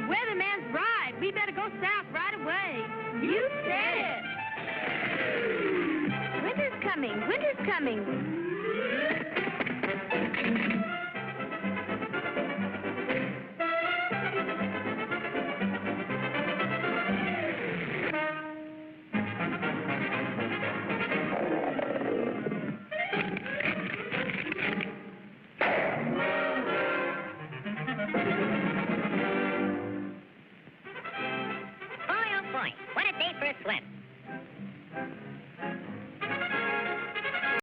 Weatherman's right. We better go south right away. You said it. Winter's coming. Winter's coming. Boy, oh boy, what a day for a swim.